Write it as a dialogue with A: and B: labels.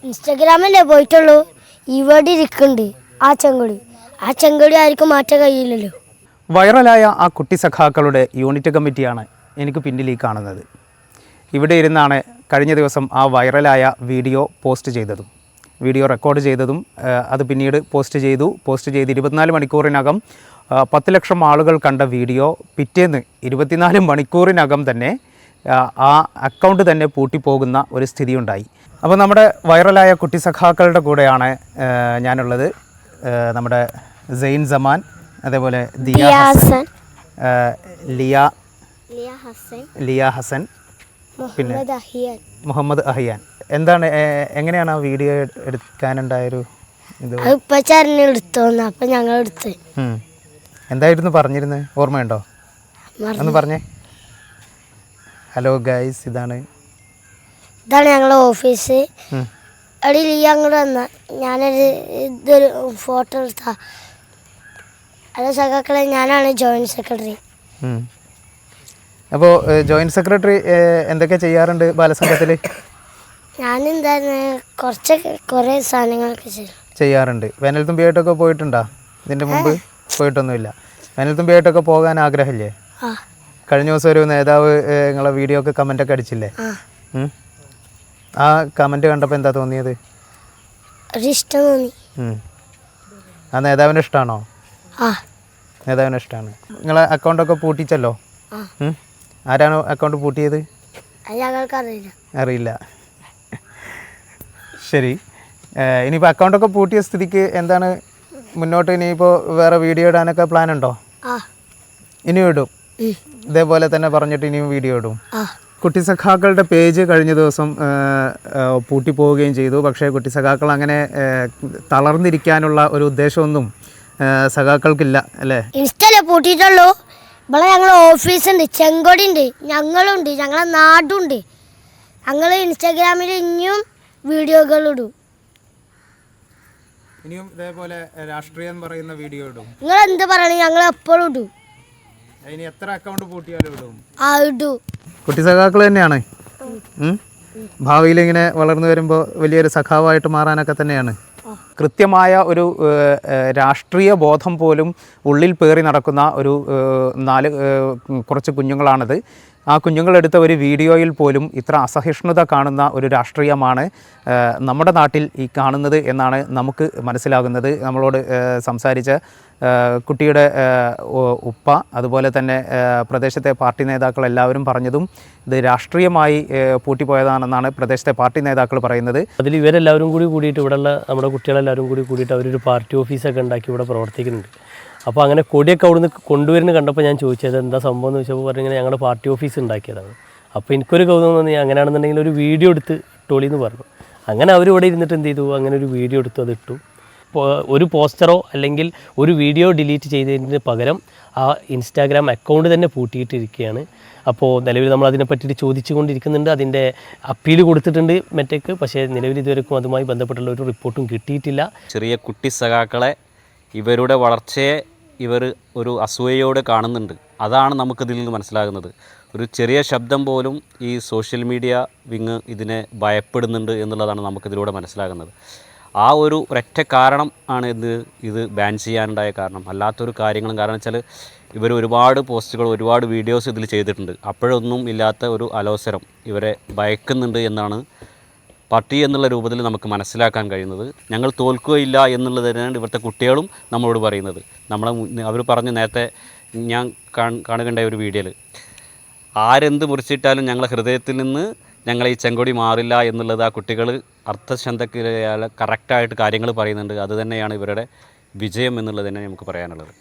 A: ഇൻസ്റ്റാഗ്രാമിലേ പോയിട്ടുള്ളൂ. ഇവിടെ ഇരിക്കുന്നുണ്ട് ആ ചെങ്കൊടി ആർക്കും മാറ്റാൻ കഴിയില്ലല്ലോ.
B: വൈറലായ ആ കുട്ടി സഖാക്കളുടെ യൂണിറ്റ് കമ്മിറ്റിയാണ് എനിക്ക് പിന്നിൽ ഈ കാണുന്നത്. ഇവിടെ ഇരുന്നാണ് കഴിഞ്ഞ ദിവസം ആ വൈറലായ വീഡിയോ പോസ്റ്റ് ചെയ്തതും വീഡിയോ റെക്കോർഡ് ചെയ്തതും അത് പിന്നീട് പോസ്റ്റ് ചെയ്ത് 24 മണിക്കൂറിനകം 10 ലക്ഷം ആളുകൾ കണ്ട വീഡിയോ പിറ്റേന്ന് 24 മണിക്കൂറിനകം തന്നെ ആ അക്കൗണ്ട് തന്നെ പൂട്ടിപ്പോകുന്ന ഒരു സ്ഥിതിയുണ്ടായി. അപ്പോൾ നമ്മുടെ വൈറലായ കുട്ടി സഖാക്കളുടെ കൂടെയാണ് ഞാനുള്ളത്. നമ്മുടെ സെയിൻ സമാൻ, അതേപോലെ ദിയ ഹസൻ, ലിയ ഹസൻ, പിന്നെ മുഹമ്മദ് അഹിയാൻ. എന്താണ്, എങ്ങനെയാണ് ആ വീഡിയോ എടുക്കാനുണ്ടായൊരു ഇത്?
A: അപ്പം ഞങ്ങൾ എടുത്ത്.
B: എന്തായിരുന്നു പറഞ്ഞിരുന്നത്, ഓർമ്മയുണ്ടോ? ഒന്ന് പറഞ്ഞേ. ഹലോ ഗൈസ്, ഇതാണ്
A: ഞങ്ങളുടെ ഓഫീസ്. അവിടെ ലിയ അങ്ങോട്ട് വന്ന ഇതൊരു ഫോട്ടോ എടുത്താ. ഹലോ സഖാക്കളെ, ഞാനാണ് ജോയിൻറ്റ് സെക്രട്ടറി.
B: അപ്പോൾ ജോയിൻറ്റ് സെക്രട്ടറി എന്തൊക്കെ ചെയ്യാറുണ്ട് ബാലസംഘത്തിൽ?
A: കുറേ സാധനങ്ങളൊക്കെ
B: ചെയ്യാറുണ്ട്. വേനൽത്തുമ്പിയായിട്ടൊക്കെ പോയിട്ടുണ്ടോ? ഇതിൻ്റെ മുമ്പ് പോയിട്ടൊന്നുമില്ല. വേനൽത്തുമ്പിയായിട്ടൊക്കെ പോകാൻ ആഗ്രഹമില്ലേ? കഴിഞ്ഞ ദിവസം ഒരു നേതാവ് നിങ്ങളെ വീഡിയോ ഒക്കെ കമൻ്റൊക്കെ അടിച്ചില്ലേ? ആ കമൻറ്റ് കണ്ടപ്പോൾ എന്താ തോന്നിയത്?
A: ഇഷ്ടം തോന്നി.
B: ആ നേതാവിന് ഇഷ്ടമാണോ? നേതാവിന് ഇഷ്ടമാണ്. നിങ്ങളെ അക്കൗണ്ടൊക്കെ പൂട്ടിച്ചല്ലോ. ആരാണ് അക്കൗണ്ട് പൂട്ടിയത്? അറിയില്ല. ശരി, ഇനിയിപ്പോൾ അക്കൗണ്ടൊക്കെ പൂട്ടിയ സ്ഥിതിക്ക് എന്താണ് മുന്നോട്ട്? ഇനിയിപ്പോൾ വേറെ വീഡിയോ ഇടാനൊക്കെ പ്ലാൻ ഉണ്ടോ? ഇനിയും ഇടും, ഇതേപോലെ തന്നെ പറഞ്ഞിട്ട് ഇനിയും വീഡിയോ ഇടും. കുട്ടി സഖാക്കളുടെ പേജ് കഴിഞ്ഞ ദിവസം പൂട്ടിപ്പോവുകയും ചെയ്തു. പക്ഷേ കുട്ടി സഖാക്കൾ അങ്ങനെ തളർന്നിരിക്കാനുള്ള ഒരു ഉദ്ദേശമൊന്നും സഖാക്കൾക്കില്ല, അല്ലേ?
A: ഇൻസ്റ്റല്ലേ പൂട്ടിയിട്ടുള്ളൂ. ഇവിടെ ഞങ്ങൾ ഓഫീസുണ്ട്, ചെങ്കൊടി ഉണ്ട്, ഞങ്ങളുണ്ട്, ഞങ്ങളെ നാടുണ്ട്. ഞങ്ങൾ ഇൻസ്റ്റാഗ്രാമിൽ ഇനിയും വീഡിയോകളിടും.
B: ഇനിയും ഇതേപോലെ രാഷ്ട്രീയം പറയുന്ന വീഡിയോ ഇടും.
A: നിങ്ങൾ എന്ത് പറയണേ, ഞങ്ങൾ എപ്പോഴും ഇടും.
B: ഇനി എത്ര അക്കൗണ്ട് പൂട്ടിയാലും ഇടും.
A: ഇടും.
B: കുട്ടി സഖാക്കൾ തന്നെയാണ്. ഭാവിയിൽ ഇങ്ങനെ വളർന്നു വരുമ്പോൾ വലിയൊരു സഖാവായിട്ട് മാറാനൊക്കെ തന്നെയാണ്. കൃത്യമായ ഒരു രാഷ്ട്രീയ ബോധം പോലും ഉള്ളിൽ പേറി നടക്കുന്ന ഒരു കുറച്ച് കുഞ്ഞുങ്ങളാണത്. ആ കുഞ്ഞുങ്ങളെടുത്ത ഒരു വീഡിയോയിൽ പോലും ഇത്ര അസഹിഷ്ണുത കാണുന്ന ഒരു രാഷ്ട്രീയമാണ് നമ്മുടെ നാട്ടിൽ ഈ കാണുന്നത് എന്നാണ് നമുക്ക് മനസ്സിലാകുന്നത്. നമ്മളോട് സംസാരിച്ച കുട്ടിയുടെ ഉപ്പ, അതുപോലെ തന്നെ പ്രദേശത്തെ പാർട്ടി നേതാക്കൾ എല്ലാവരും പറഞ്ഞതും ഇത് രാഷ്ട്രീയമായി പൂട്ടിപ്പോയതാണെന്നാണ് പ്രദേശത്തെ പാർട്ടി നേതാക്കൾ പറയുന്നത്.
C: അതിൽ ഇവരെല്ലാവരും കൂടിയിട്ട് ഇവിടെയുള്ള നമ്മുടെ കുട്ടികളെല്ലാവരും കൂടിയിട്ട് അവരൊരു പാർട്ടി ഓഫീസൊക്കെ ഉണ്ടാക്കി ഇവിടെ പ്രവർത്തിക്കുന്നുണ്ട്. അപ്പോൾ അങ്ങനെ കൊടിയൊക്കെ അവിടുന്ന് കൊണ്ടുവരുന്നത് കണ്ടപ്പോൾ ഞാൻ ചോദിച്ചത് എന്താ സംഭവം എന്ന് ചോദിച്ചപ്പോൾ പറഞ്ഞിങ്ങനെ ഞങ്ങളുടെ പാർട്ടി ഓഫീസ് ഉണ്ടാക്കിയതാണ്. അപ്പോൾ എനിക്കൊരു കൗതുകം തോന്നി, അങ്ങനെയാണെന്നുണ്ടെങ്കിൽ ഒരു വീഡിയോ എടുത്ത് ഇട്ടോളി എന്ന് പറഞ്ഞു. അങ്ങനെ അവരിവിടെ ഇരുന്നിട്ട് എന്ത് ചെയ്തു, അങ്ങനെ ഒരു വീഡിയോ എടുത്തു, അതിട്ടു. ഒരു പോസ്റ്ററോ അല്ലെങ്കിൽ ഒരു വീഡിയോ ഡിലീറ്റ് ചെയ്തതിന് പകരം ആ ഇൻസ്റ്റാഗ്രാം അക്കൗണ്ട് തന്നെ പൂട്ടിയിട്ടിരിക്കുകയാണ്. അപ്പോൾ നിലവിൽ നമ്മൾ അതിനെ പറ്റിയിട്ട് ചോദിച്ചു കൊണ്ടിരിക്കുന്നുണ്ട്. അതിൻ്റെ അപ്പീൽ കൊടുത്തിട്ടുണ്ട് മെറ്റയ്ക്ക്. പക്ഷേ നിലവിൽ ഇതുവരെക്കും അതുമായി ബന്ധപ്പെട്ടുള്ള ഒരു റിപ്പോർട്ടും കിട്ടിയിട്ടില്ല.
D: ചെറിയ കുട്ടി സഖാക്കളെ ഇവരുടെ വളർച്ചയെ ഇവർ ഒരു അസൂയയോടെ കാണുന്നുണ്ട്. അതാണ് നമുക്കിതിൽ നിന്ന് മനസ്സിലാകുന്നത്. ഒരു ചെറിയ ശബ്ദം പോലും ഈ സോഷ്യൽ മീഡിയ വിങ് ഇതിനെ ഭയപ്പെടുന്നുണ്ട് എന്നുള്ളതാണ് നമുക്കിതിലൂടെ മനസ്സിലാകുന്നത്. ആ ഒരു ഒരൊറ്റ കാരണം ആണ് ഇത് ബാൻ ചെയ്യാനുണ്ടായ കാരണം. അല്ലാത്തൊരു കാര്യങ്ങളും, കാരണം വെച്ചാൽ ഇവർ ഒരുപാട് പോസ്റ്റുകൾ, ഒരുപാട് വീഡിയോസ് ഇതിൽ ചെയ്തിട്ടുണ്ട്. അപ്പോഴൊന്നും ഇല്ലാത്ത ഒരു അലോസരം ഇവരെ ഭയക്കുന്നുണ്ട് എന്നാണ് പാർട്ടി എന്നുള്ള രൂപത്തിൽ നമുക്ക് മനസ്സിലാക്കാൻ കഴിയുന്നത്. ഞങ്ങൾ തോൽക്കുകയില്ല എന്നുള്ളത് തന്നെയാണ് ഇവിടുത്തെ കുട്ടികളും നമ്മളോട് പറയുന്നത്. അവർ പറഞ്ഞ നേരത്തെ ഞാൻ കാണുകയുണ്ടായ ഒരു വീഡിയോയിൽ ആരെന്ത് മുറിച്ചിട്ടാലും ഞങ്ങളെ ഹൃദയത്തിൽ നിന്ന് ഞങ്ങളെ ഈ ചെങ്കൊടി മാറില്ല എന്നുള്ളത് ആ കുട്ടികൾ അർത്ഥശന്തക്ക് കറക്റ്റായിട്ട് കാര്യങ്ങൾ പറയുന്നുണ്ട്. അതുതന്നെയാണ് ഇവരുടെ വിജയം എന്നുള്ളത് തന്നെ നമുക്ക് പറയാനുള്ളത്.